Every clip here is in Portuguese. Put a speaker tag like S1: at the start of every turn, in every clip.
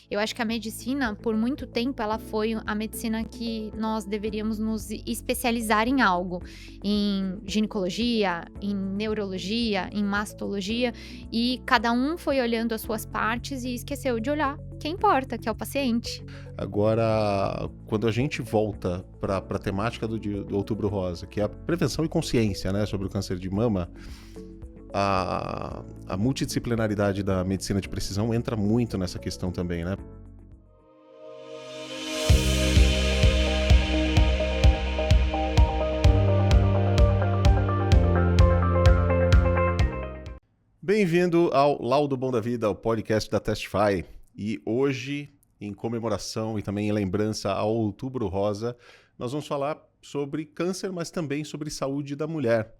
S1: Eu acho que a medicina, por muito tempo, ela foi a medicina que nós deveríamos nos especializar em algo, em ginecologia, em neurologia, em mastologia, e cada um foi olhando as suas partes e esqueceu de olhar quem importa, que é o paciente.
S2: Agora, quando a gente volta para a temática do Outubro Rosa, que é a prevenção e consciência, né, sobre o câncer de mama, a multidisciplinaridade da medicina de precisão entra muito nessa questão também, né? Bem-vindo ao Laudo Bom da Vida, o podcast da Testify. E hoje, em comemoração e também em lembrança ao Outubro Rosa, nós vamos falar sobre câncer, mas também sobre saúde da mulher.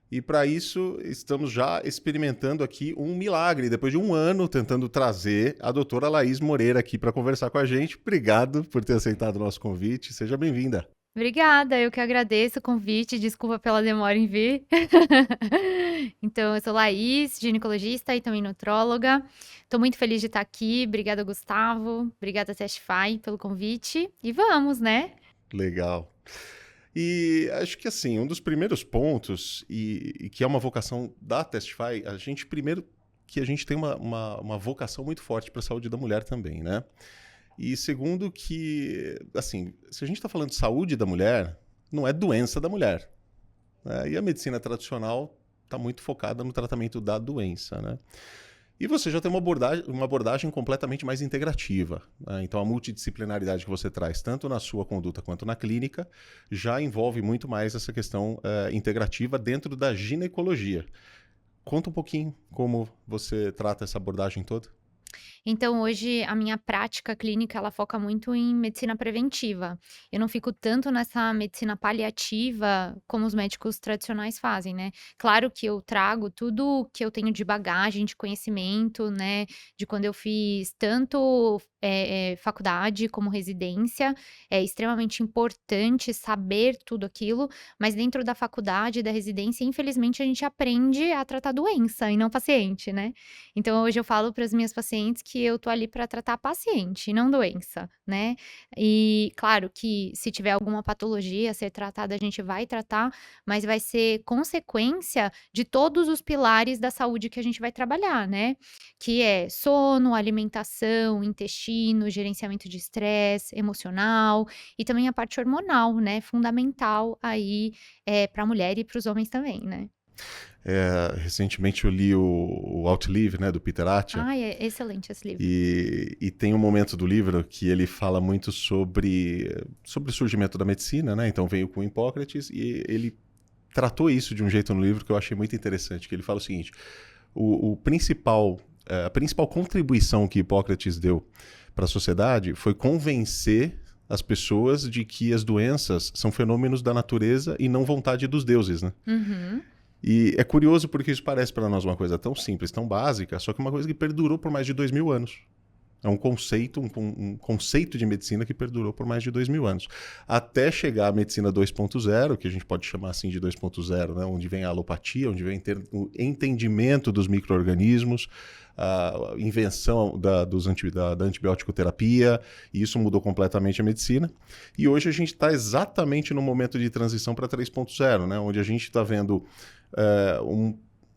S2: E para isso, estamos já experimentando aqui um milagre. Depois de um ano tentando trazer a doutora Laís Moreira aqui para conversar com a gente. Obrigado por ter aceitado o nosso convite. Seja bem-vinda.
S1: Obrigada, eu que agradeço o convite, desculpa pela demora em vir. Então, eu sou Laís, ginecologista e também nutróloga. Estou muito feliz de estar aqui. Obrigada, Gustavo. Obrigada, Testify, pelo convite. E vamos, né?
S2: Legal. E acho que assim, um dos primeiros pontos, e que é uma vocação da Testify, a gente tem uma vocação muito forte para a saúde da mulher também, né? E segundo que, assim, se a gente está falando de saúde da mulher, não é doença da mulher, né? E a medicina tradicional está muito focada no tratamento da doença, né? E você já tem uma abordagem completamente mais integrativa, né? Então, a multidisciplinaridade que você traz, tanto na sua conduta quanto na clínica, já envolve muito mais essa questão integrativa dentro da ginecologia. Conta um pouquinho como você trata essa abordagem toda.
S1: Então, hoje, a minha prática clínica, ela foca muito em medicina preventiva. Eu não fico tanto nessa medicina paliativa como os médicos tradicionais fazem, né. Claro que eu trago tudo que eu tenho de bagagem, de conhecimento, né, de quando eu fiz tanto, faculdade como residência. É extremamente importante saber tudo aquilo, mas dentro da faculdade e da residência, infelizmente, a gente aprende a tratar doença e não paciente, né. Então hoje eu falo para as minhas pacientes que eu tô ali para tratar paciente, não doença, né. E claro que se tiver alguma patologia a ser tratada, a gente vai tratar, mas vai ser consequência de todos os pilares da saúde que a gente vai trabalhar, né, que é sono, alimentação, intestino, gerenciamento de estresse emocional e também a parte hormonal, né, fundamental aí, pra mulher e para os homens também, né.
S2: Recentemente eu li o Outlive, né, do Peter Attia,
S1: Ai, é excelente esse livro.
S2: e tem um momento do livro que ele fala muito sobre o surgimento da medicina, né? Então veio com Hipócrates e ele tratou isso de um jeito no livro que eu achei muito interessante, que ele fala o seguinte: a principal contribuição que Hipócrates deu para a sociedade foi convencer as pessoas de que as doenças são fenômenos da natureza e não vontade dos deuses, né?
S1: Uhum.
S2: E é curioso porque isso parece para nós uma coisa tão simples, tão básica, só que uma coisa que perdurou por mais de 2000 anos. É um conceito de medicina que perdurou por mais de 2000 anos. Até chegar à medicina 2.0, que a gente pode chamar assim de 2.0, né? Onde vem a alopatia, onde vem o entendimento dos micro-organismos, a invenção da antibiótico-terapia, e isso mudou completamente a medicina. E hoje a gente está exatamente no momento de transição para 3.0, né? Onde a gente está vendo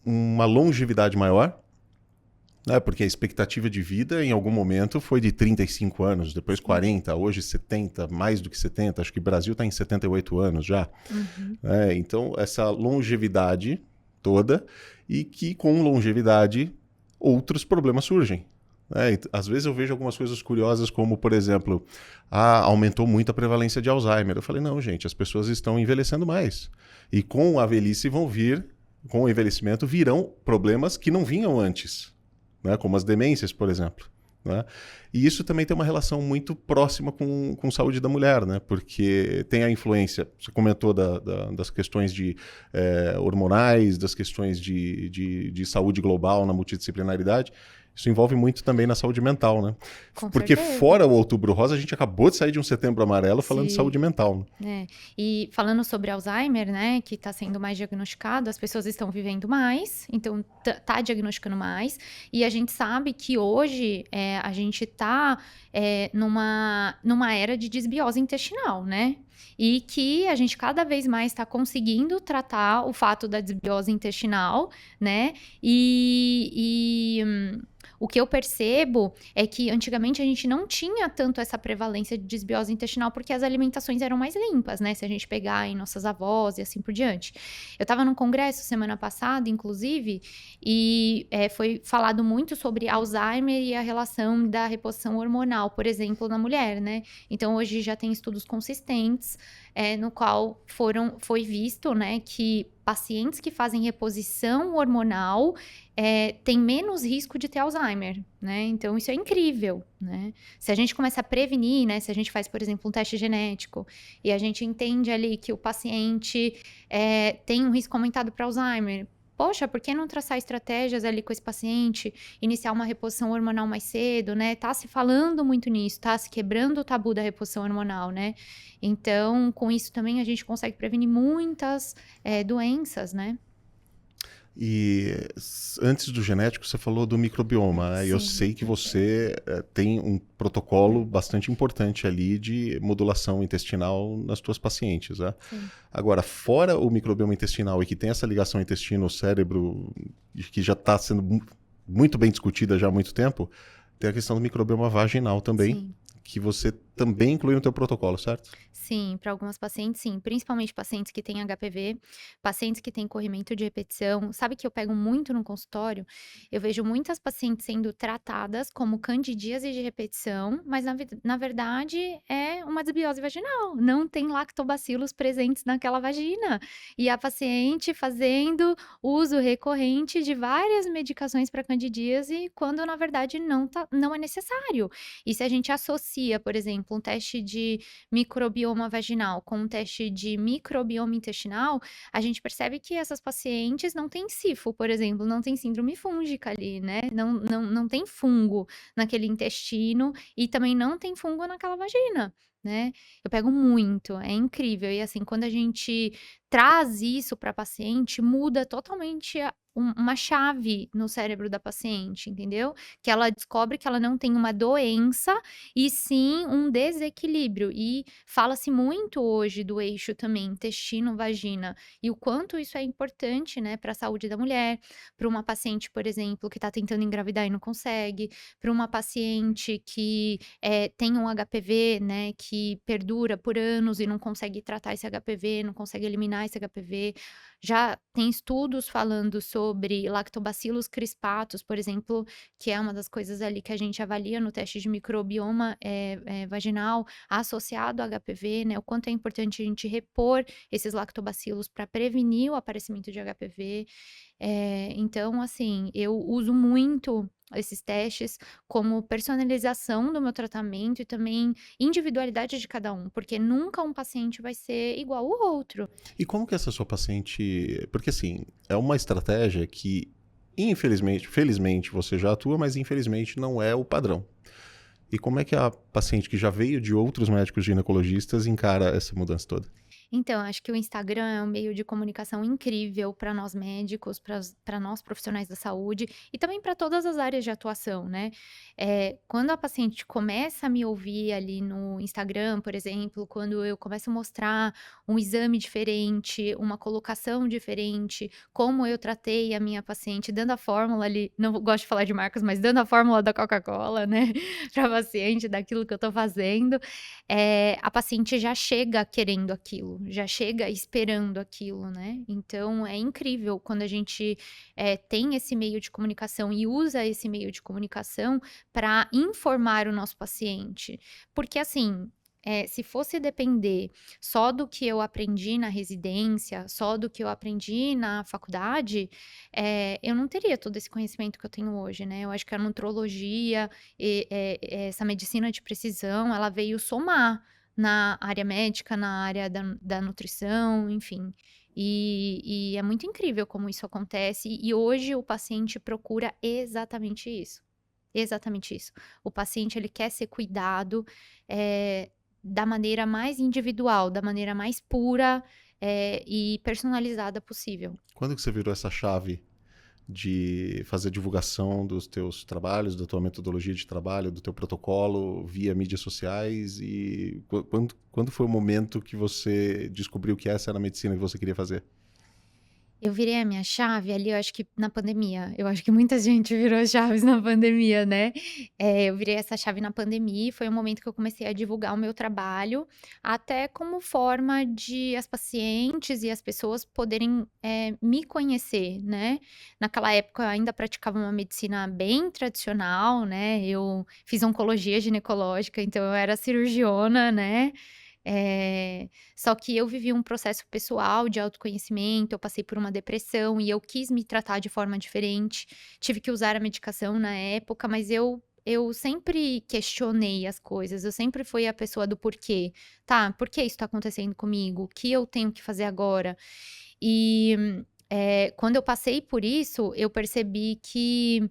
S2: uma longevidade maior, né? Porque a expectativa de vida em algum momento foi de 35 anos, depois 40, hoje 70, mais do que 70, acho que o Brasil está em 78 anos já.
S1: Uhum.
S2: Então, essa longevidade toda, e que com longevidade outros problemas surgem. Às vezes eu vejo algumas coisas curiosas, como, por exemplo, aumentou muito a prevalência de Alzheimer. Eu falei, não, gente, as pessoas estão envelhecendo mais. E com a velhice com o envelhecimento virão problemas que não vinham antes, né? Como as demências, por exemplo, né? E isso também tem uma relação muito próxima com saúde da mulher, né? Porque tem a influência, você comentou das questões hormonais, das questões de saúde global na multidisciplinaridade. Isso envolve muito também na saúde mental, né?
S1: Com
S2: Porque
S1: certeza.
S2: fora o Outubro Rosa, a gente acabou de sair de um Setembro Amarelo falando de
S1: Sim.
S2: saúde mental, né?
S1: É. E falando sobre Alzheimer, né, que está sendo mais diagnosticado, as pessoas estão vivendo mais, então tá diagnosticando mais, e a gente sabe que hoje a gente tá numa era de desbiose intestinal, né? E que a gente cada vez mais está conseguindo tratar o fato da desbiose intestinal, né? O que eu percebo é que antigamente a gente não tinha tanto essa prevalência de desbiose intestinal porque as alimentações eram mais limpas, né? Se a gente pegar em nossas avós e assim por diante. Eu estava num congresso semana passada, inclusive, e foi falado muito sobre Alzheimer e a relação da reposição hormonal, por exemplo, na mulher, né? Então hoje já tem estudos consistentes no qual foi visto, né, que pacientes que fazem reposição hormonal têm menos risco de ter Alzheimer, né? Então, isso é incrível, né? Se a gente começa a prevenir, né? Se a gente faz, por exemplo, um teste genético e a gente entende ali que o paciente tem um risco aumentado para Alzheimer, poxa, por que não traçar estratégias ali com esse paciente, iniciar uma reposição hormonal mais cedo, né? Tá se falando muito nisso, tá se quebrando o tabu da reposição hormonal, né? Então, com isso também a gente consegue prevenir muitas doenças, né?
S2: E antes do genético, você falou do microbioma, né? E eu
S1: Sim,
S2: sei que você tem um protocolo bastante importante ali de modulação intestinal nas tuas pacientes, né?
S1: sim.
S2: Agora, fora o microbioma intestinal e que tem essa ligação intestino-cérebro que já está sendo muito bem discutida já há muito tempo, tem a questão do microbioma vaginal também,
S1: Sim.
S2: que você também inclui no teu protocolo, certo?
S1: Sim, para algumas pacientes, sim. Principalmente pacientes que têm HPV, pacientes que têm corrimento de repetição. Sabe que eu pego muito no consultório? Eu vejo muitas pacientes sendo tratadas como candidíase de repetição, mas na verdade é uma desbiose vaginal. Não tem lactobacilos presentes naquela vagina. E a paciente fazendo uso recorrente de várias medicações para candidíase, quando na verdade não é necessário. E se a gente associa, por exemplo, um teste de microbioma vaginal com um teste de microbioma intestinal, a gente percebe que essas pacientes não têm sifo, por exemplo, não tem síndrome fúngica ali, né? Não tem fungo naquele intestino e também não tem fungo naquela vagina, né? Eu pego muito, é incrível. E assim, quando a gente traz isso para a paciente, muda totalmente uma chave no cérebro da paciente, entendeu? Que ela descobre que ela não tem uma doença e sim um desequilíbrio. E fala-se muito hoje do eixo também intestino-vagina e o quanto isso é importante, né, para a saúde da mulher, para uma paciente, por exemplo, que está tentando engravidar e não consegue, para uma paciente que tem um HPV, né, que perdura por anos e não consegue tratar esse HPV, não consegue eliminar esse HPV. Já tem estudos falando sobre lactobacillus crispatus, por exemplo, que é uma das coisas ali que a gente avalia no teste de microbioma vaginal associado ao HPV, né? O quanto é importante a gente repor esses lactobacilos para prevenir o aparecimento de HPV. Então, assim, eu uso muito esses testes como personalização do meu tratamento e também individualidade de cada um, porque nunca um paciente vai ser igual ao outro.
S2: E como que essa sua paciente... Porque, assim, é uma estratégia que, infelizmente, felizmente você já atua, mas infelizmente não é o padrão. E como é que a paciente que já veio de outros médicos ginecologistas encara essa mudança toda?
S1: Então, acho que o Instagram é um meio de comunicação incrível para nós médicos, para nós profissionais da saúde e também para todas as áreas de atuação, né? Quando a paciente começa a me ouvir ali no Instagram, por exemplo, quando eu começo a mostrar um exame diferente, uma colocação diferente, como eu tratei a minha paciente, dando a fórmula ali, não gosto de falar de marcas, mas dando a fórmula da Coca-Cola, né, para a paciente, daquilo que eu tô fazendo, a paciente já chega querendo aquilo, já chega esperando aquilo, né. Então é incrível quando a gente, tem esse meio de comunicação e usa esse meio de comunicação para informar o nosso paciente. Porque assim, se fosse depender só do que eu aprendi na residência, só do que eu aprendi na faculdade, eu não teria todo esse conhecimento que eu tenho hoje, né. Eu acho que a nutrologia essa medicina de precisão, ela veio somar na área médica, na área da nutrição, enfim. E é muito incrível como isso acontece, e hoje o paciente procura exatamente isso. exatamente isso. O paciente ele quer ser cuidado, da maneira mais individual, da maneira mais pura, e personalizada possível.
S2: Quando que você virou essa chave de fazer divulgação dos teus trabalhos, da tua metodologia de trabalho, do teu protocolo via mídias sociais e quando foi o momento que você descobriu que essa era a medicina que você queria fazer?
S1: Eu virei a minha chave ali, eu acho que na pandemia. Eu acho que muita gente virou chaves na pandemia, né. Eu virei essa chave na pandemia e foi o momento que eu comecei a divulgar o meu trabalho, até como forma de as pacientes e as pessoas poderem, me conhecer, né. Naquela época eu ainda praticava uma medicina bem tradicional, né, eu fiz oncologia ginecológica, então eu era cirurgiona, né. Só que eu vivi um processo pessoal de autoconhecimento, eu passei por uma depressão e eu quis me tratar de forma diferente. Tive que usar a medicação na época, mas eu sempre questionei as coisas, eu sempre fui a pessoa do porquê. Tá, por que isso tá acontecendo comigo? O que eu tenho que fazer agora? E, quando eu passei por isso, eu percebi que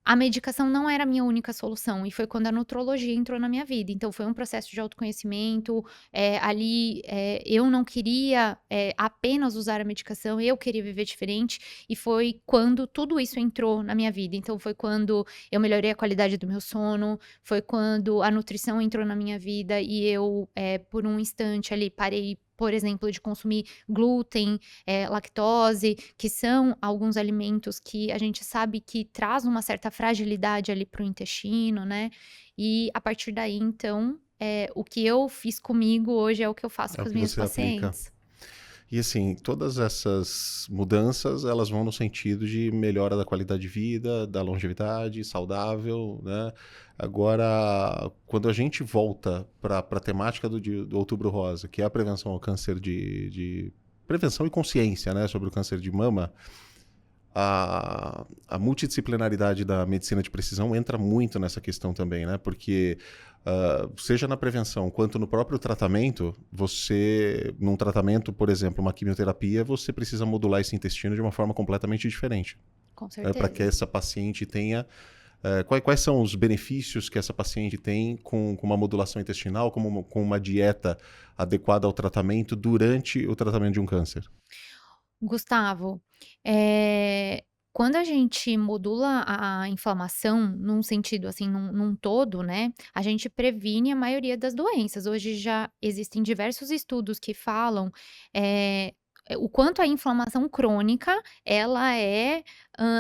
S1: a medicação não era a minha única solução, e foi quando a nutrologia entrou na minha vida. Então foi um processo de autoconhecimento, ali, eu não queria, apenas usar a medicação, eu queria viver diferente, e foi quando tudo isso entrou na minha vida. Então foi quando eu melhorei a qualidade do meu sono, foi quando a nutrição entrou na minha vida e eu, por um instante ali parei, por exemplo, de consumir glúten, lactose, que são alguns alimentos que a gente sabe que traz uma certa fragilidade ali para o intestino, né. E a partir daí então, o que eu fiz comigo hoje é o que eu faço
S2: É o
S1: com os
S2: que
S1: meus
S2: você aplica.
S1: pacientes.
S2: E assim, todas essas mudanças, elas vão no sentido de melhora da qualidade de vida, da longevidade, saudável, né? Agora, quando a gente volta para a temática do Outubro Rosa, que é a prevenção ao câncer prevenção e consciência, né, sobre o câncer de mama, a multidisciplinaridade da medicina de precisão entra muito nessa questão também, né? Porque seja na prevenção quanto no próprio tratamento, num tratamento, por exemplo, uma quimioterapia, você precisa modular esse intestino de uma forma completamente diferente,
S1: Com
S2: para que
S1: certeza.
S2: essa paciente tenha quais são os benefícios que essa paciente tem com uma modulação intestinal, com uma dieta adequada ao tratamento durante o tratamento de um câncer?
S1: Gustavo, quando a gente modula a inflamação num sentido, assim, num todo, né, a gente previne a maioria das doenças. Hoje já existem diversos estudos que falam, o quanto a inflamação crônica, ela é,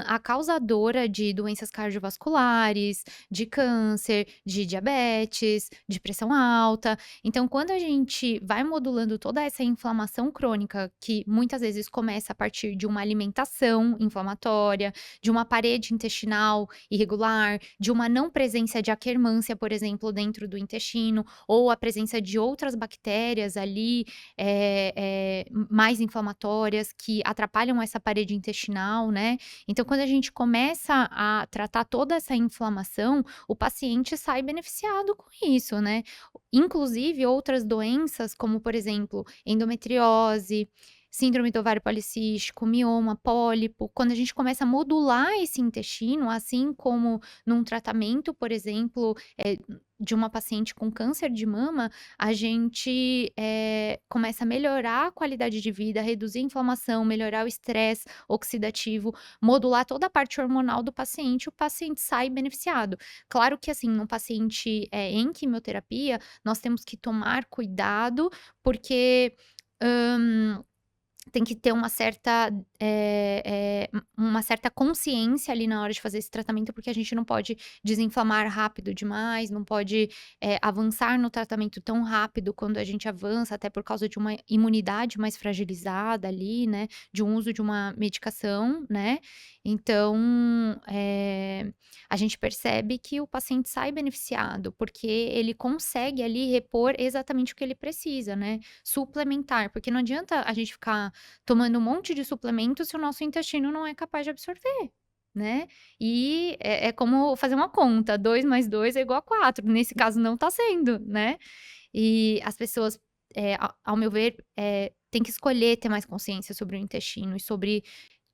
S1: a causadora de doenças cardiovasculares, de câncer, de diabetes, de pressão alta. Então, quando a gente vai modulando toda essa inflamação crônica, que muitas vezes começa a partir de uma alimentação inflamatória, de uma parede intestinal irregular, de uma não presença de Akkermansia, por exemplo, dentro do intestino, ou a presença de outras bactérias ali, mais inflamatórias que atrapalham essa parede intestinal, né. Então, quando a gente começa a tratar toda essa inflamação, o paciente sai beneficiado com isso, né. Inclusive outras doenças, como por exemplo, endometriose, síndrome do ovário policístico, mioma, pólipo, quando a gente começa a modular esse intestino, assim como num tratamento, por exemplo, de uma paciente com câncer de mama, a gente, começa a melhorar a qualidade de vida, reduzir a inflamação, melhorar o estresse oxidativo, modular toda a parte hormonal do paciente, o paciente sai beneficiado. Claro que assim, num paciente, em quimioterapia, nós temos que tomar cuidado, porque, hã tem que ter uma certa consciência ali na hora de fazer esse tratamento, porque a gente não pode desinflamar rápido demais, não pode, avançar no tratamento tão rápido quando a gente avança, até por causa de uma imunidade mais fragilizada ali, né, de um uso de uma medicação, né. Então, a gente percebe que o paciente sai beneficiado, porque ele consegue ali repor exatamente o que ele precisa, né, suplementar, porque não adianta a gente ficar tomando um monte de suplemento se o nosso intestino não é capaz de absorver, né. E é como fazer uma conta, 2 mais 2 é igual a 4, nesse caso não tá sendo, né. E as pessoas, ao meu ver, têm que escolher ter mais consciência sobre o intestino e sobre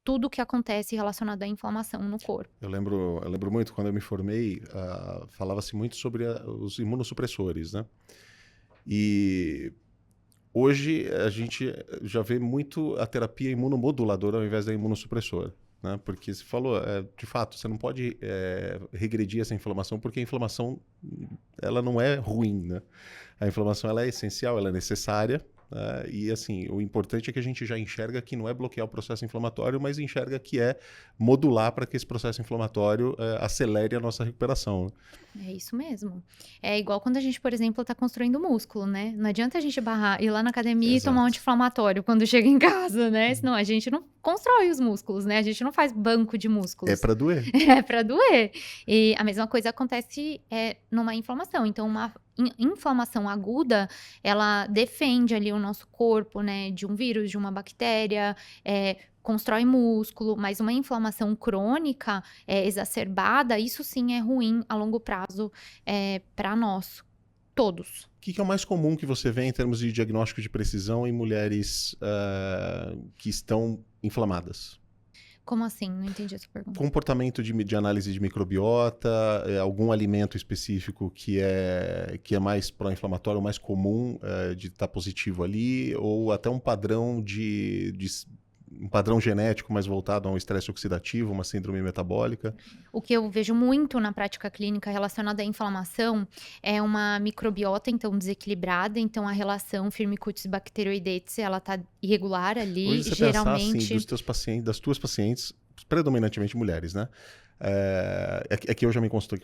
S1: tudo que acontece relacionado à inflamação no corpo.
S2: Eu lembro muito, quando eu me formei, falava-se muito sobre os imunossupressores, né? E hoje a gente já vê muito a terapia imunomoduladora ao invés da imunossupressora, né? Porque você falou, de fato, você não pode regredir essa inflamação, porque a inflamação ela não é ruim, né? A inflamação ela é essencial, ela é necessária, né? E assim, o importante é que a gente já enxerga que não é bloquear o processo inflamatório, mas enxerga que é modular para que esse processo inflamatório acelere a nossa recuperação, né?
S1: É isso mesmo. É igual quando a gente, por exemplo, tá construindo músculo, né? Não adianta a gente barrar, ir lá na academia e tomar um
S2: Exato.
S1: anti-inflamatório quando chega em casa, né? Senão a gente não constrói os músculos, né? A gente não faz banco de
S2: É
S1: músculos.
S2: para doer.
S1: É pra doer. E a mesma coisa acontece numa inflamação. Então, uma inflamação aguda, ela defende ali o nosso corpo, né? De um vírus, de uma bactéria, constrói músculo, mas uma inflamação crônica, exacerbada, isso sim é ruim a longo prazo para nós, todos.
S2: O que é o mais comum que você vê em termos de diagnóstico de precisão em mulheres que estão inflamadas?
S1: Como assim? Não entendi essa pergunta.
S2: Comportamento de análise de microbiota, algum alimento específico que é mais pró-inflamatório, mais comum de estar positivo ali, ou até um padrão um padrão genético mais voltado a um estresse oxidativo, uma síndrome metabólica?
S1: O que eu vejo muito na prática clínica relacionada à inflamação é uma microbiota, então, desequilibrada. Então, a relação Firmicutes bacteroidetes, ela tá irregular ali.
S2: Hoje você pensar assim,
S1: Geralmente,
S2: dos teus pacientes, das tuas pacientes, predominantemente mulheres, né? É que eu já me consultei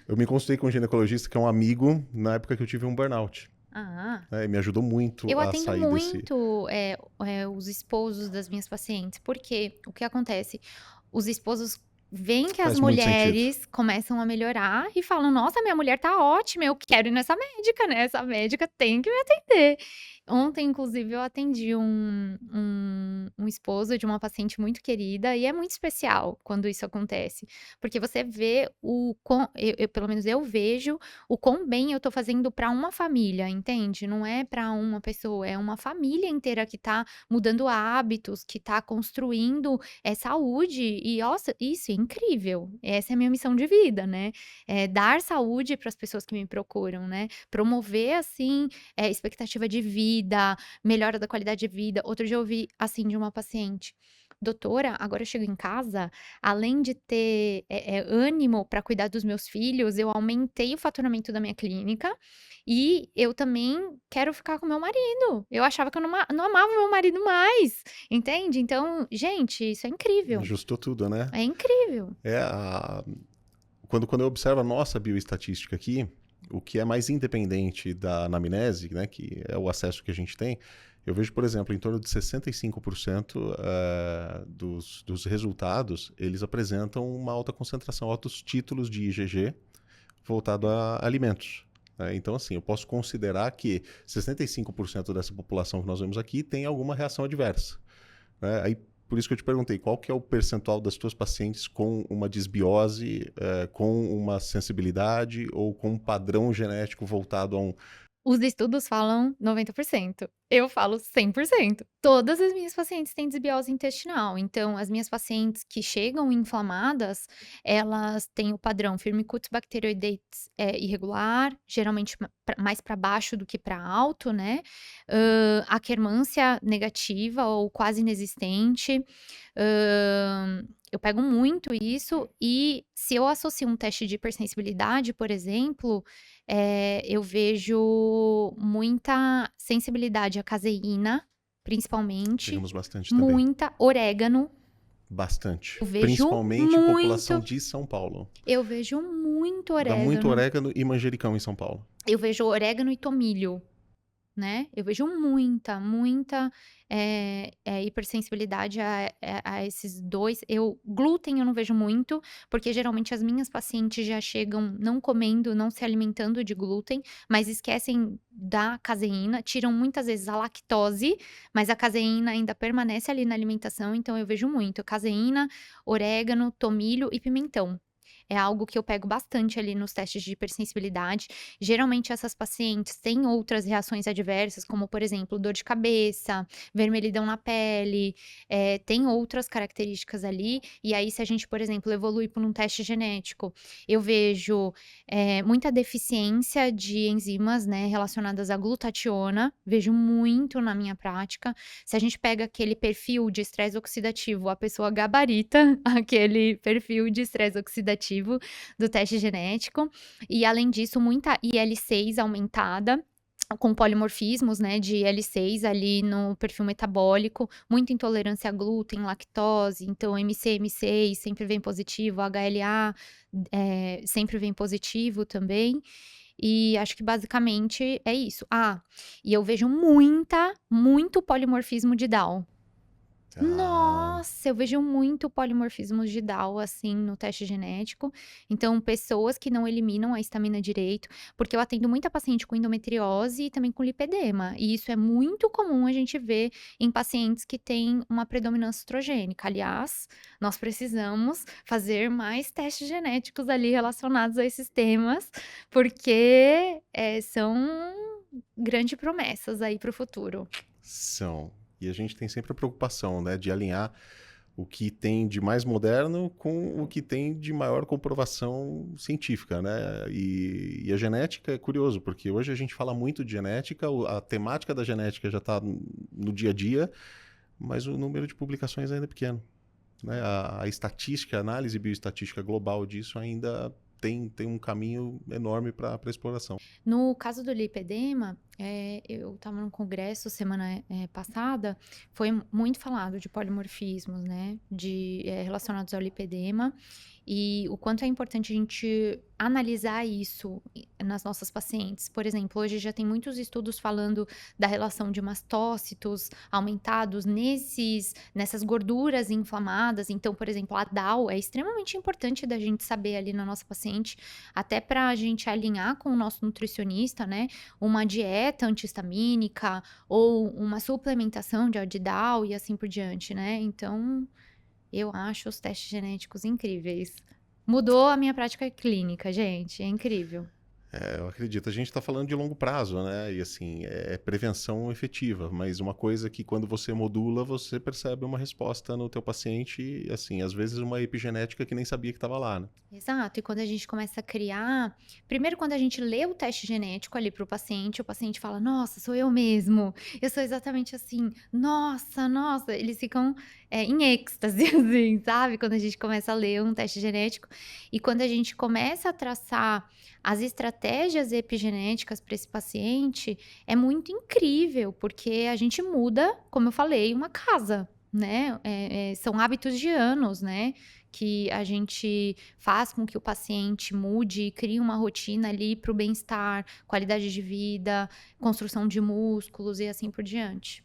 S2: eu me consultei com um ginecologista que é um amigo na época que eu tive um burnout.
S1: Ah,
S2: E me ajudou muito
S1: eu
S2: a
S1: atendo
S2: sair desse.
S1: muito os esposos das minhas pacientes, porque o que acontece? Os esposos veem que as
S2: Faz muito sentido.
S1: mulheres começam a melhorar e falam: Nossa, minha mulher tá ótima, eu quero ir nessa médica, né? Essa médica tem que me atender. Ontem, inclusive, eu atendi um esposo de uma paciente muito querida e é muito especial quando isso acontece, porque você vê pelo menos eu vejo o quão bem eu tô fazendo pra uma família, entende? Não é pra uma pessoa, é uma família inteira que tá mudando hábitos, que tá construindo saúde. E, nossa, isso é incrível. Essa é a minha missão de vida, né? Dar saúde para as pessoas que me procuram, né? Promover, assim, expectativa de vida, melhora da qualidade de vida. Outro dia eu ouvi, assim, de uma paciente: Doutora, agora eu chego em casa, além de ter ânimo para cuidar dos meus filhos, eu aumentei o faturamento da minha clínica e eu também quero ficar com meu marido. Eu achava que eu não amava meu marido mais, entende? Então, gente, isso é incrível.
S2: Ajustou tudo, né?
S1: É incrível.
S2: Quando eu observo a nossa bioestatística aqui, o que é mais independente da anamnese, né, que é o acesso que a gente tem, eu vejo, por exemplo, em torno de 65% dos resultados, eles apresentam uma alta concentração, altos títulos de IgG voltado a alimentos. Então, assim, eu posso considerar que 65% dessa população que nós vemos aqui tem alguma reação adversa. Aí, por isso que eu te perguntei, qual que é o percentual das tuas pacientes com uma disbiose, com uma sensibilidade ou com um padrão genético voltado a um...
S1: Os estudos falam 90%. Eu falo 100%. Todas as minhas pacientes têm desbiose intestinal. Então, as minhas pacientes que chegam inflamadas, elas têm o padrão Firmicutes bacteroidetes irregular, geralmente mais para baixo do que para alto, né? Aquermância negativa ou quase inexistente. Eu pego muito isso e se eu associo um teste de hipersensibilidade, por exemplo, eu vejo muita sensibilidade à caseína, principalmente,
S2: Pegamos bastante também.
S1: muita orégano.
S2: Bastante.
S1: Eu vejo
S2: Principalmente população
S1: muito.
S2: de São Paulo.
S1: Eu vejo muito
S2: Dá muito
S1: orégano.
S2: orégano e manjericão em São Paulo.
S1: Eu vejo orégano e tomilho, né? Eu vejo muita hipersensibilidade a esses dois. Glúten eu não vejo muito, porque geralmente as minhas pacientes já chegam não comendo, não se alimentando de glúten, mas esquecem da caseína, tiram muitas vezes a lactose, mas a caseína ainda permanece ali na alimentação, então eu vejo muito caseína, orégano, tomilho e pimentão. é algo que eu pego bastante ali nos testes de hipersensibilidade. Geralmente essas pacientes têm outras reações adversas, como por exemplo, dor de cabeça, vermelhidão na pele, tem outras características ali, e aí se a gente, por exemplo, evolui por um teste genético, eu vejo, muita deficiência de enzimas, né, relacionadas à glutationa, vejo muito na minha prática. Se a gente pega aquele perfil de estresse oxidativo, a pessoa gabarita aquele perfil de estresse oxidativo do teste genético. E além disso, muita IL-6 aumentada, com polimorfismos, né, de IL-6 ali no perfil metabólico, muita intolerância a glúten, lactose, então MC6 sempre vem positivo, HLA, sempre vem positivo também. E acho que basicamente é isso. E eu vejo muito polimorfismo de Down.
S2: Ah,
S1: Nossa, eu vejo muito polimorfismo de Down, assim, no teste genético. Então, pessoas que não eliminam a histamina direito, porque eu atendo muita paciente com endometriose e também com lipedema. E isso é muito comum a gente ver em pacientes que têm uma predominância estrogênica. Aliás, nós precisamos fazer mais testes genéticos ali relacionados a esses temas, porque são grandes promessas aí para o futuro.
S2: são. E a gente tem sempre a preocupação, né, de alinhar o que tem de mais moderno com o que tem de maior comprovação científica, né? E a genética é curioso, porque hoje a gente fala muito de genética, a temática da genética já está no dia a dia, mas o número de publicações ainda é pequeno, né? A estatística, a análise bioestatística global disso ainda tem um caminho enorme para exploração.
S1: No caso do lipedema, eu estava num congresso semana passada, foi muito falado de polimorfismos, né, relacionados ao lipedema, e o quanto é importante a gente analisar isso nas nossas pacientes. Por exemplo, hoje já tem muitos estudos falando da relação de mastócitos aumentados nessas gorduras inflamadas. Então, por exemplo, a DAO é extremamente importante da gente saber ali na nossa paciente, até para a gente alinhar com o nosso nutricionista, né? Uma dieta anti-histamínica ou uma suplementação de DAO e assim por diante, né? Então, eu acho os testes genéticos incríveis. Mudou a minha prática clínica, gente. É incrível.
S2: Eu acredito. A gente está falando de longo prazo, né? E assim, é prevenção efetiva, mas uma coisa que quando você modula, você percebe uma resposta no teu paciente, e assim, às vezes uma epigenética que nem sabia que estava lá, né?
S1: Exato. E quando a gente começa a criar. Primeiro, quando a gente lê o teste genético ali para o paciente fala: Nossa, sou eu mesmo. Eu sou exatamente assim. Nossa, nossa. Eles ficam em êxtase, assim, sabe? Quando a gente começa a ler um teste genético. E quando a gente começa a traçar as estratégias epigenéticas para esse paciente, é muito incrível, porque a gente muda, como eu falei, uma casa, né? São hábitos de anos, né? Que a gente faz com que o paciente mude e crie uma rotina ali para o bem-estar, qualidade de vida, construção de músculos e assim por diante.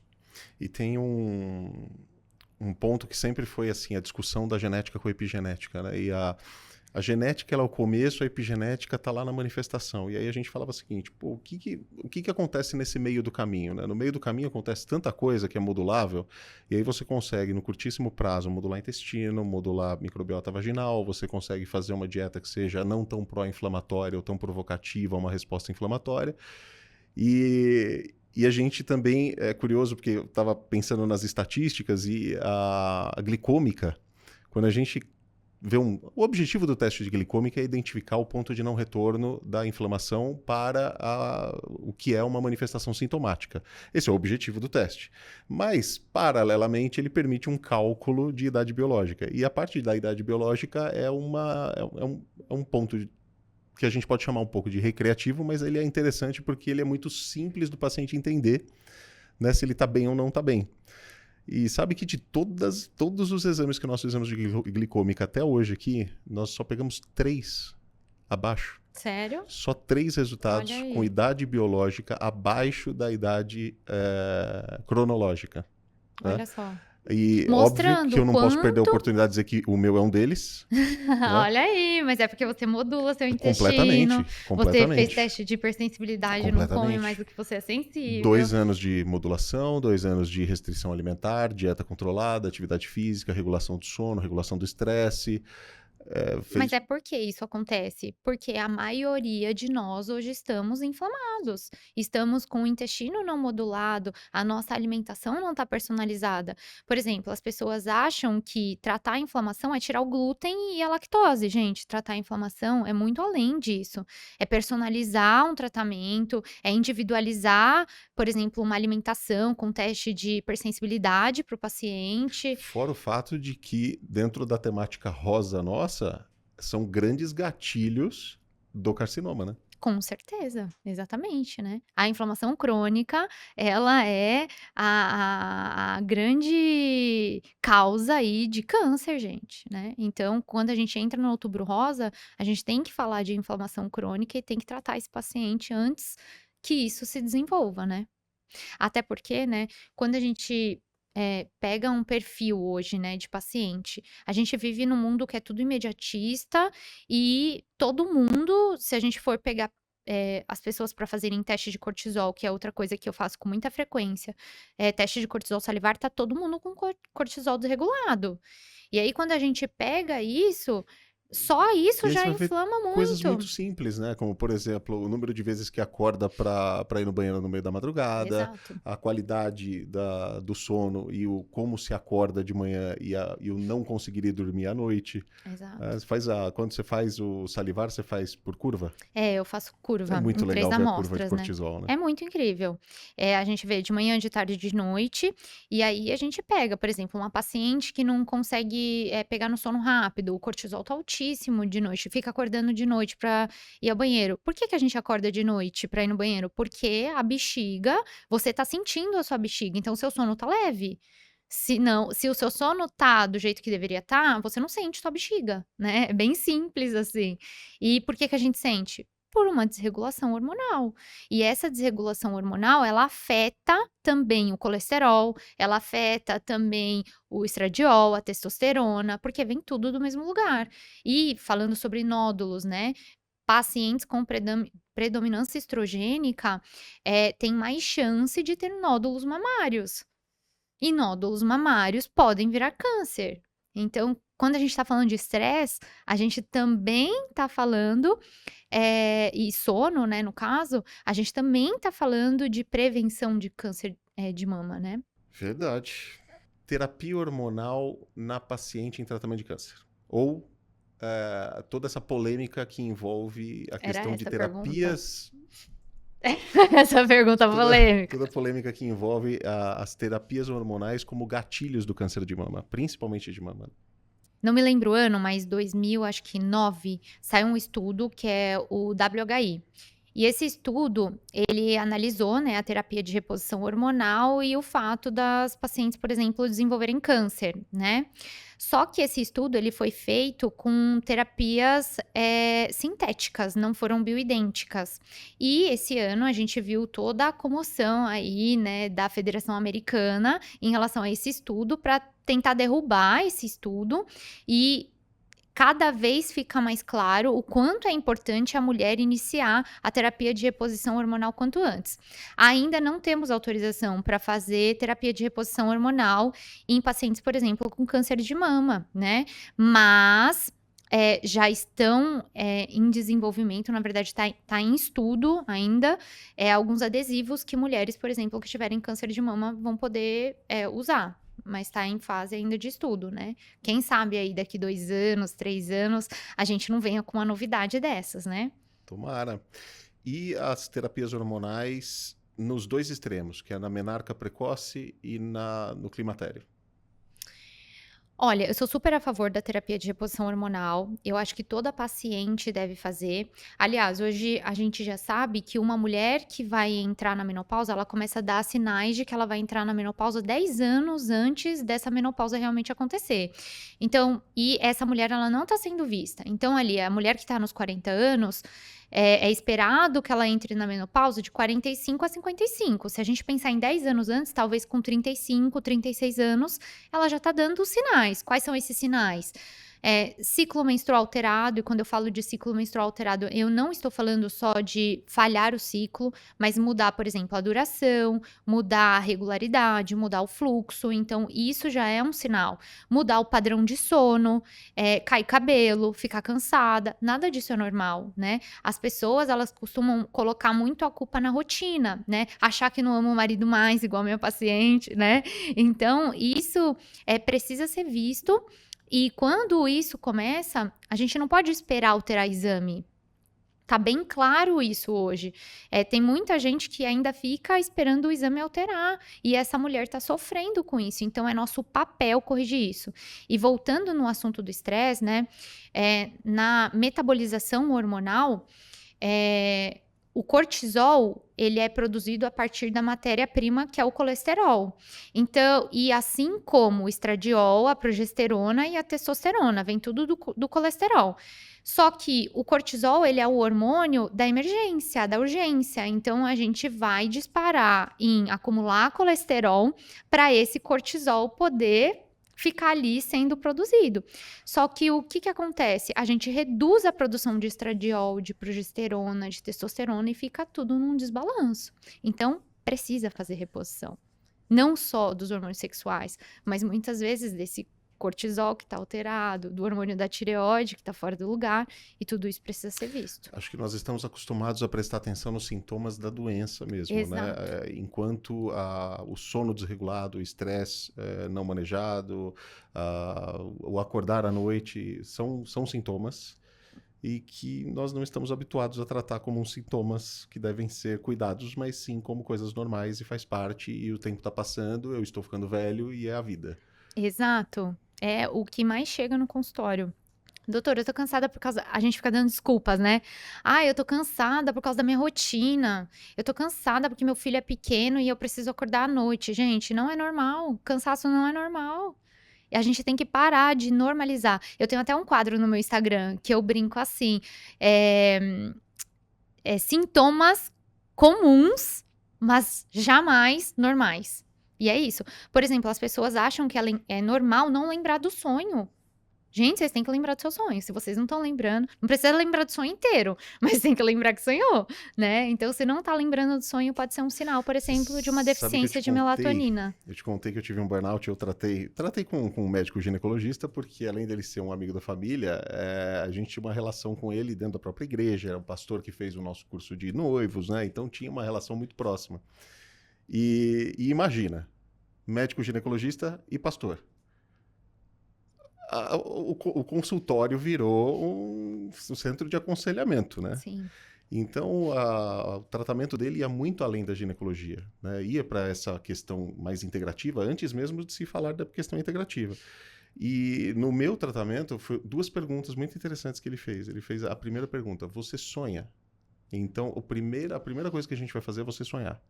S2: E tem um ponto que sempre foi assim, a discussão da genética com a epigenética, né? E a genética ela é o começo, a epigenética está lá na manifestação. E aí a gente falava o seguinte, pô, o que acontece nesse meio do caminho, né? No meio do caminho acontece tanta coisa que é modulável, e aí você consegue, no curtíssimo prazo, modular intestino, modular microbiota vaginal, você consegue fazer uma dieta que seja não tão pró-inflamatória ou tão provocativa a uma resposta inflamatória. E a gente também, é curioso, porque eu estava pensando nas estatísticas e a glicômica, quando a gente vê o objetivo do teste de glicômica é identificar o ponto de não retorno da inflamação para o que é uma manifestação sintomática. Esse é o objetivo do teste. Mas, paralelamente, ele permite um cálculo de idade biológica. E a parte da idade biológica é um ponto que a gente pode chamar um pouco de recreativo, mas ele é interessante porque ele é muito simples do paciente entender, né, se ele está bem ou não está bem. E sabe que de todos os exames que nós fizemos de glicômica até hoje aqui, nós só pegamos 3 abaixo.
S1: Sério?
S2: Só 3 resultados
S1: Olha aí.
S2: com idade biológica abaixo da idade cronológica. Né?
S1: Olha só.
S2: E
S1: Mostrando
S2: óbvio que eu não posso perder a
S1: quanto-
S2: oportunidade de dizer que o meu é um deles.
S1: Olha aí, mas é porque você modula seu
S2: Completamente.
S1: intestino. Você fez teste de hipersensibilidade, não come mais do que você é sensível.
S2: 2 anos de modulação, 2 anos de restrição alimentar, dieta controlada, atividade física, regulação do sono, regulação do estresse.
S1: Mas
S2: fez.
S1: é por que isso acontece? Porque a maioria de nós hoje estamos inflamados, estamos com o intestino não modulado, a nossa alimentação não está personalizada. Por exemplo, as pessoas acham que tratar a inflamação é tirar o glúten e a lactose. Gente, tratar a inflamação é muito além disso. É personalizar um tratamento, é individualizar, por exemplo, uma alimentação com teste de hipersensibilidade para o paciente.
S2: Fora o fato de que, dentro da temática rosa nossa, são grandes gatilhos do carcinoma, né?
S1: Com certeza, exatamente, né. A inflamação crônica, ela é a grande causa aí de câncer, gente, né. Então, quando a gente entra no Outubro Rosa, a gente tem que falar de inflamação crônica e tem que tratar esse paciente antes que isso se desenvolva, né. Até porque, né, quando a gente, pega um perfil hoje, né, de paciente, a gente vive num mundo que é tudo imediatista e todo mundo, se a gente for pegar, as pessoas para fazerem teste de cortisol, que é outra coisa que eu faço com muita frequência, teste de cortisol salivar, tá todo mundo com cortisol desregulado. E aí quando a gente pega isso, só
S2: E
S1: isso
S2: aí você
S1: já
S2: vai ver
S1: inflama
S2: coisas muito
S1: muito.
S2: simples, né? Como, por exemplo, o número de vezes que acorda para ir no banheiro no meio da madrugada,
S1: Exato,
S2: a qualidade do sono e o como se acorda de manhã e o não conseguir ir dormir à noite.
S1: exato.
S2: Quando você faz o salivar, você faz por curva?
S1: É, eu faço
S2: É
S1: curva
S2: muito
S1: em 3
S2: legal ver a curva de
S1: amostras, né.
S2: cortisol, né?
S1: É muito incrível. A gente vê de manhã, de tarde e de noite, e aí a gente pega, por exemplo, uma paciente que não consegue, pegar no sono rápido, o cortisol tá altíssimo de noite, fica acordando de noite pra ir ao banheiro. Por que que a gente acorda de noite pra ir no banheiro? Porque a bexiga, você tá sentindo a sua bexiga, então o seu sono tá leve. Se o seu sono tá do jeito que deveria estar, você não sente sua bexiga, né, é bem simples assim. E por que que a gente sente? Por uma desregulação hormonal. E essa desregulação hormonal, ela afeta também o colesterol, ela afeta também o estradiol, a testosterona, porque vem tudo do mesmo lugar. E falando sobre nódulos, né, pacientes com predominância estrogênica, têm mais chance de ter nódulos mamários. E nódulos mamários podem virar câncer. Então, quando a gente está falando de estresse, a gente também está falando, e sono, né, no caso, a gente também está falando de prevenção de câncer, de mama, né.
S2: Verdade. Terapia hormonal na paciente em tratamento de câncer. Ou toda essa polêmica que envolve a
S1: Era
S2: questão de
S1: essa a pergunta?
S2: terapias.
S1: Essa pergunta polêmica.
S2: Toda a polêmica que envolve as terapias hormonais como gatilhos do câncer de mama, principalmente de mama.
S1: Não me lembro o ano, mas 2000, acho que 9, saiu um estudo que é o WHI. E esse estudo, ele analisou, né, a terapia de reposição hormonal e o fato das pacientes, por exemplo, desenvolverem câncer, né. Só que esse estudo, ele foi feito com terapias, sintéticas, não foram bioidênticas. E esse ano a gente viu toda a comoção aí, né, da Federação Americana em relação a esse estudo para tentar derrubar esse estudo e cada vez fica mais claro o quanto é importante a mulher iniciar a terapia de reposição hormonal quanto antes. Ainda não temos autorização para fazer terapia de reposição hormonal em pacientes, por exemplo, com câncer de mama, né? Mas já estão em desenvolvimento, na verdade, está em estudo ainda, alguns adesivos que mulheres, por exemplo, que tiverem câncer de mama vão poder usar. Mas está em fase ainda de estudo, né? Quem sabe aí daqui 2 anos, 3 anos, a gente não venha com uma novidade dessas, né?
S2: Tomara. E as terapias hormonais nos dois extremos, que é na menarca precoce e no climatério.
S1: Olha, eu sou super a favor da terapia de reposição hormonal. Eu acho que toda paciente deve fazer. Aliás, hoje a gente já sabe que uma mulher que vai entrar na menopausa, ela começa a dar sinais de que ela vai entrar na menopausa 10 anos antes dessa menopausa realmente acontecer. Então, e essa mulher, ela não tá sendo vista. Então, ali, a mulher que tá nos 40 anos, é esperado que ela entre na menopausa de 45 a 55. Se a gente pensar em 10 anos antes, talvez com 35, 36 anos, ela já está dando os sinais. Quais são esses sinais? Ciclo menstrual alterado, e quando eu falo de ciclo menstrual alterado, eu não estou falando só de falhar o ciclo, mas mudar, por exemplo, a duração, mudar a regularidade, mudar o fluxo, então isso já é um sinal. Mudar o padrão de sono, cair cabelo, ficar cansada, nada disso é normal, né? As pessoas, elas costumam colocar muito a culpa na rotina, né? Achar que não ama o marido mais, igual a minha paciente, né? Então, isso precisa ser visto. E quando isso começa, a gente não pode esperar alterar exame. Tá bem claro isso hoje. Tem muita gente que ainda fica esperando o exame alterar. E essa mulher tá sofrendo com isso. Então, é nosso papel corrigir isso. E voltando no assunto do estresse, né? Na metabolização hormonal, o cortisol, ele é produzido a partir da matéria-prima, que é o colesterol. Então, e assim como o estradiol, a progesterona e a testosterona, vem tudo do colesterol. Só que o cortisol, ele é o hormônio da emergência, da urgência. Então, a gente vai disparar em acumular colesterol para esse cortisol poder ficar ali sendo produzido. Só que o que acontece? A gente reduz a produção de estradiol, de progesterona, de testosterona e fica tudo num desbalanço. Então, precisa fazer reposição. Não só dos hormônios sexuais, mas muitas vezes desse cortisol que está alterado, do hormônio da tireoide que está fora do lugar, e tudo isso precisa ser visto.
S2: Acho que nós estamos acostumados a prestar atenção nos sintomas da doença mesmo,
S1: Exato.
S2: né? Enquanto o sono desregulado, o estresse não manejado, o acordar à noite são sintomas e que nós não estamos habituados a tratar como sintomas que devem ser cuidados, mas sim como coisas normais e faz parte, e o tempo está passando, eu estou ficando velho e é a vida.
S1: Exato. É o que mais chega no consultório. Doutora, eu tô cansada por causa. A gente fica dando desculpas, né? Eu tô cansada por causa da minha rotina. Eu tô cansada porque meu filho é pequeno e eu preciso acordar à noite. Gente, não é normal. Cansaço não é normal. E a gente tem que parar de normalizar. Eu tenho até um quadro no meu Instagram que eu brinco assim: sintomas comuns, mas jamais normais. E é isso. Por exemplo, as pessoas acham que é normal não lembrar do sonho. Gente, vocês têm que lembrar do seu sonho. Se vocês não estão lembrando, não precisa lembrar do sonho inteiro, mas tem que lembrar que sonhou, né? Então, se não tá lembrando do sonho, pode ser um sinal, por exemplo, de uma
S2: Sabe que
S1: deficiência de melatonina.
S2: eu te contei que eu tive um burnout, eu tratei com um médico ginecologista, porque além dele ser um amigo da família, a gente tinha uma relação com ele dentro da própria igreja, era um pastor que fez o nosso curso de noivos, né? Então tinha uma relação muito próxima. E imagina, médico ginecologista e pastor. O consultório virou um centro de aconselhamento, né?
S1: Sim.
S2: Então, o tratamento dele ia muito além da ginecologia, né? Ia para essa questão mais integrativa, antes mesmo de se falar da questão integrativa. E no meu tratamento, foi duas perguntas muito interessantes que ele fez. Ele fez a primeira pergunta: você sonha? Então, a primeira coisa que a gente vai fazer é você sonhar.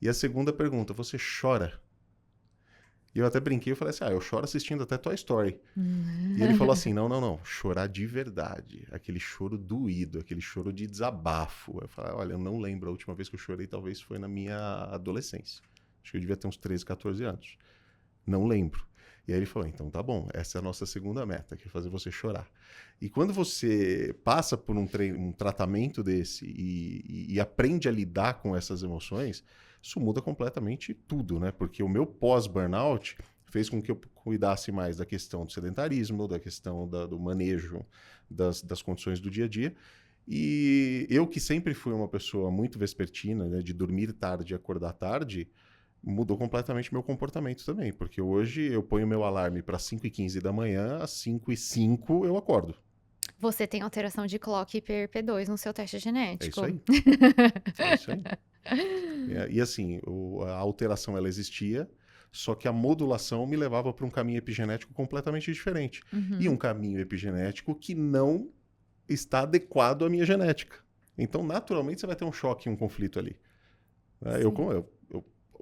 S2: E a segunda pergunta: você chora? E eu até brinquei, eu falei assim, eu choro assistindo até Toy Story. E ele falou assim, não, chorar de verdade, aquele choro doído, aquele choro de desabafo. Eu falei, olha, eu não lembro, a última vez que eu chorei talvez foi na minha adolescência. Acho que eu devia ter uns 13, 14 anos. Não lembro. E aí ele falou, então tá bom, essa é a nossa segunda meta, que é fazer você chorar. E quando você passa por um tratamento desse e aprende a lidar com essas emoções, isso muda completamente tudo, né? Porque o meu pós-burnout fez com que eu cuidasse mais da questão do sedentarismo, da questão do manejo das condições do dia a dia. E eu, que sempre fui uma pessoa muito vespertina, né, de dormir tarde e acordar tarde, mudou completamente meu comportamento também. Porque hoje eu ponho meu alarme para 5h15 da manhã, às 5h05 eu acordo.
S1: Você tem alteração de clock PRP2 no seu teste genético.
S2: É isso aí. É isso aí. E assim, a alteração ela existia, só que a modulação me levava para um caminho epigenético completamente diferente.
S1: Uhum.
S2: E um caminho epigenético que não está adequado à minha genética. Então, naturalmente, você vai ter um choque, um conflito ali.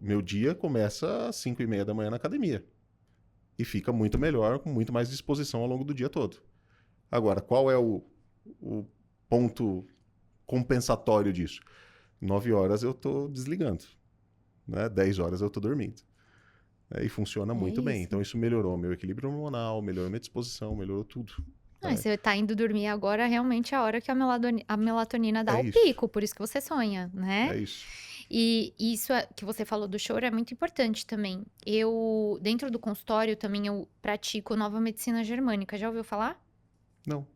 S2: Meu dia começa às 5h30 da manhã na academia. E fica muito melhor, com muito mais disposição ao longo do dia todo. Agora, qual é o ponto compensatório disso? 9 horas eu estou desligando, né? 10 horas eu estou dormindo. E funciona
S1: É
S2: muito bem.
S1: isso.
S2: Então isso melhorou meu equilíbrio hormonal, melhorou minha disposição, melhorou tudo.
S1: Ah,
S2: Né?
S1: você tá indo dormir agora, realmente é a hora que a melatonina dá
S2: É
S1: o
S2: isso,
S1: pico, por isso que você sonha, né?
S2: é isso.
S1: E isso que você falou do choro é muito importante também. Eu, dentro do consultório, também eu pratico nova medicina germânica. Já ouviu falar?
S2: Não.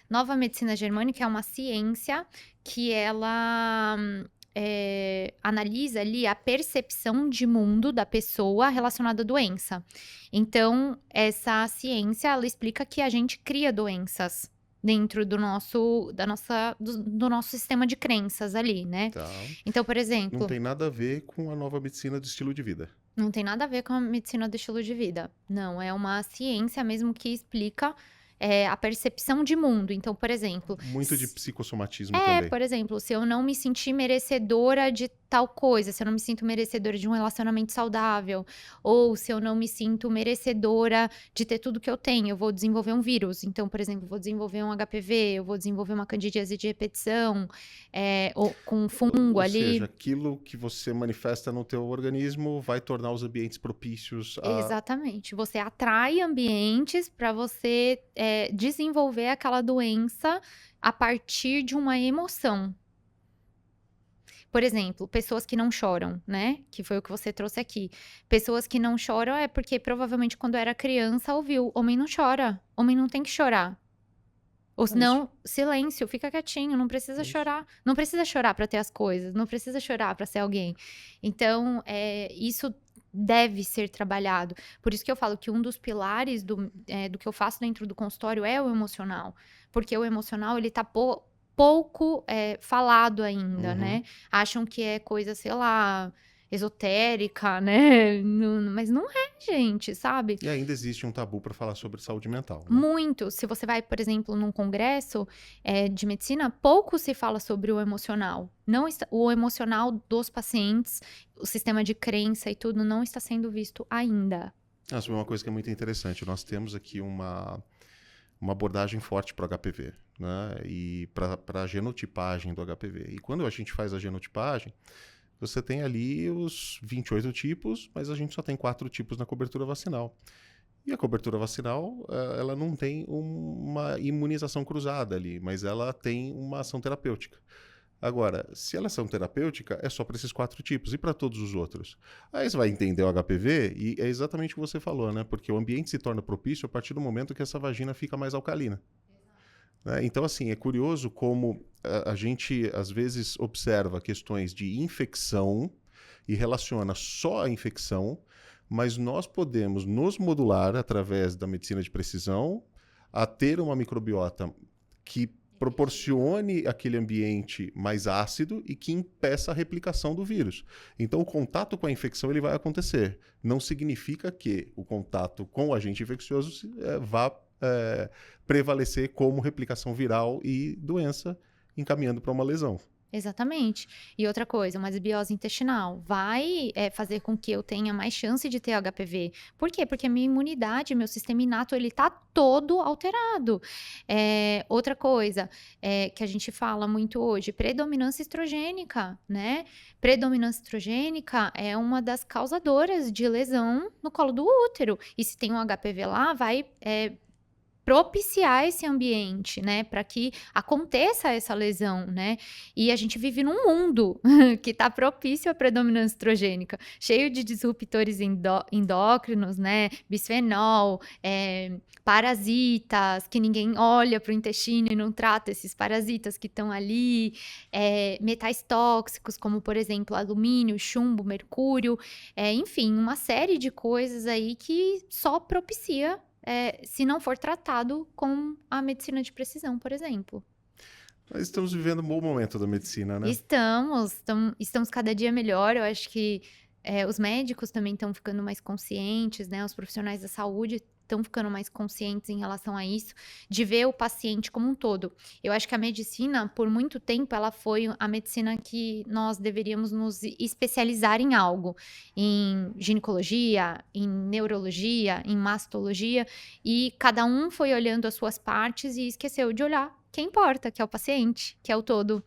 S1: Nova medicina germânica é uma ciência que ela analisa ali a percepção de mundo da pessoa relacionada à doença. Então, essa ciência, ela explica que a gente cria doenças dentro do nosso sistema de crenças ali, né?
S2: Tá.
S1: Então, por
S2: Não
S1: exemplo,
S2: tem nada a ver com a nova medicina do estilo de vida.
S1: não tem nada a ver com a medicina do estilo de vida. Não, é uma ciência mesmo que explica a percepção de mundo. Então, por exemplo,
S2: Muito de psicossomatismo também.
S1: por exemplo, se eu não me sentir merecedora de tal coisa, se eu não me sinto merecedora de um relacionamento saudável, ou se eu não me sinto merecedora de ter tudo que eu tenho, eu vou desenvolver um vírus. Então, por exemplo, eu vou desenvolver um HPV, eu vou desenvolver uma candidíase de repetição, ou com um fungo
S2: Ou seja,
S1: ali.
S2: aquilo que você manifesta no teu organismo vai tornar os ambientes propícios a...
S1: Exatamente. Você atrai ambientes para você desenvolver aquela doença a partir de uma emoção. Por exemplo, pessoas que não choram, né? Que foi o que você trouxe aqui. Pessoas que não choram é porque provavelmente quando era criança ouviu: homem não chora, homem não tem que chorar. Ou
S2: É isso,
S1: senão, silêncio, fica quietinho, não precisa
S2: é isso.
S1: chorar. Não precisa chorar para ter as coisas, não precisa chorar para ser alguém. Então, isso deve ser trabalhado. Por isso que eu falo que um dos pilares do que eu faço dentro do consultório é o emocional. Porque o emocional, ele tá pouco falado ainda,
S2: Uhum.
S1: né? Acham que é coisa, sei lá, esotérica, né? Mas não é, gente, sabe?
S2: E ainda existe um tabu para falar sobre saúde mental, né?
S1: Muito. Se você vai, por exemplo, num congresso de medicina, pouco se fala sobre o emocional. Não está, o emocional dos pacientes, o sistema de crença e tudo não está sendo visto ainda.
S2: Essa é uma coisa que é muito interessante. Nós temos aqui uma abordagem forte para o HPV, né? E para a genotipagem do HPV. E quando a gente faz a genotipagem, você tem ali os 28 tipos, mas a gente só tem 4 tipos na cobertura vacinal. E a cobertura vacinal, ela não tem uma imunização cruzada ali, mas ela tem uma ação terapêutica. Agora, se ela é ação terapêutica, é só para esses 4 tipos e para todos os outros. Aí você vai entender o HPV e é exatamente o que você falou, né? Porque o ambiente se torna propício a partir do momento que essa vagina fica mais alcalina. Né? Então, assim, é curioso como a gente, às vezes, observa questões de infecção e relaciona só a infecção, mas nós podemos nos modular através da medicina de precisão a ter uma microbiota que proporcione aquele ambiente mais ácido e que impeça a replicação do vírus. Então, o contato com a infecção ele vai acontecer. Não significa que o contato com o agente infeccioso vá prevalecer como replicação viral e doença encaminhando para uma lesão.
S1: Exatamente. E outra coisa, uma desbiose intestinal vai fazer com que eu tenha mais chance de ter HPV. Por quê? Porque a minha imunidade, meu sistema inato, ele tá todo alterado. Outra coisa que a gente fala muito hoje, predominância estrogênica, né? Predominância estrogênica é uma das causadoras de lesão no colo do útero. E se tem um HPV lá, vai propiciar esse ambiente, né, para que aconteça essa lesão, né? E a gente vive num mundo que está propício à predominância estrogênica, cheio de disruptores endócrinos, né? Bisfenol, parasitas, que ninguém olha para o intestino e não trata esses parasitas que estão ali, metais tóxicos, como por exemplo alumínio, chumbo, mercúrio, enfim, uma série de coisas aí que só propicia se não for tratado com a medicina de precisão, por exemplo.
S2: Mas estamos vivendo um bom momento da medicina, né?
S1: Estamos cada dia melhor. Eu acho que os médicos também estão ficando mais conscientes, né? Os profissionais da saúde estão ficando mais conscientes em relação a isso, de ver o paciente como um todo. Eu acho que a medicina, por muito tempo, ela foi a medicina que nós deveríamos nos especializar em algo, em ginecologia, em neurologia, em mastologia, e cada um foi olhando as suas partes e esqueceu de olhar quem importa, que é o paciente, que é o todo.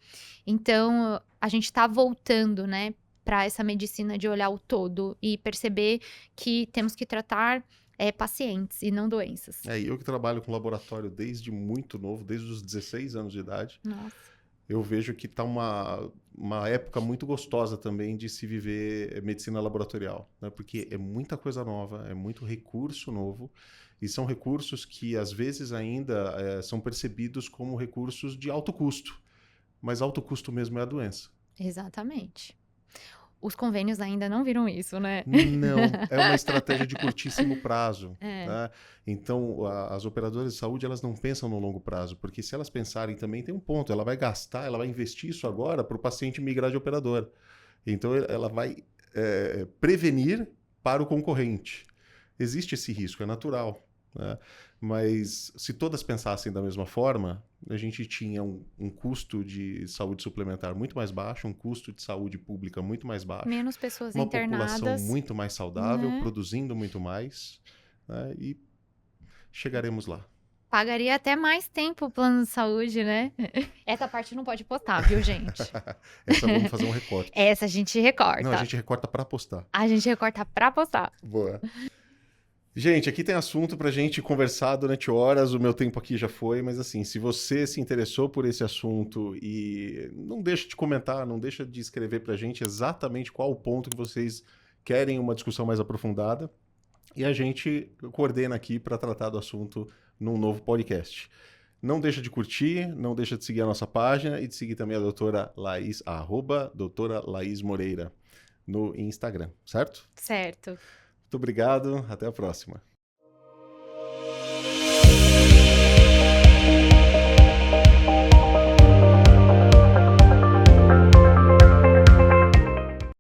S1: Então, a gente está voltando, né, para essa medicina de olhar o todo e perceber que temos que tratar pacientes e não doenças.
S2: Eu que trabalho com laboratório desde muito novo, desde os 16 anos de idade,
S1: Nossa.
S2: eu vejo que está uma época muito gostosa também de se viver medicina laboratorial, né? Porque é muita coisa nova, é muito recurso novo, e são recursos que às vezes ainda são percebidos como recursos de alto custo, mas alto custo mesmo é a doença.
S1: Exatamente. Os convênios ainda não viram isso, né?
S2: Não, é uma estratégia de curtíssimo prazo.
S1: É.
S2: Tá? Então, as operadoras de saúde, elas não pensam no longo prazo, porque se elas pensarem também, tem um ponto, ela vai gastar, ela vai investir isso agora para o paciente migrar de operadora. Então, ela vai prevenir para o concorrente. Existe esse risco, é natural. Né? Mas se todas pensassem da mesma forma, a gente tinha um custo de saúde suplementar muito mais baixo, um custo de saúde pública muito mais baixo,
S1: Menos pessoas
S2: uma
S1: internadas,
S2: população muito mais saudável,
S1: né?
S2: produzindo muito mais, né? E chegaremos lá.
S1: Pagaria até mais tempo o plano de saúde, né? Essa parte não pode postar, viu, gente?
S2: Essa vamos fazer um recorte.
S1: Essa a gente recorta.
S2: Não, a gente recorta para postar.
S1: A gente recorta pra postar.
S2: Boa. Gente, aqui tem assunto pra gente conversar durante horas, o meu tempo aqui já foi, mas assim, se você se interessou por esse assunto e não deixa de comentar, não deixa de escrever pra gente exatamente qual o ponto que vocês querem uma discussão mais aprofundada, e a gente coordena aqui para tratar do assunto num novo podcast. Não deixa de curtir, não deixa de seguir a nossa página e de seguir também a doutora Laís, doutora Laís Moreira, no Instagram, certo?
S1: Certo.
S2: Muito obrigado, até a próxima.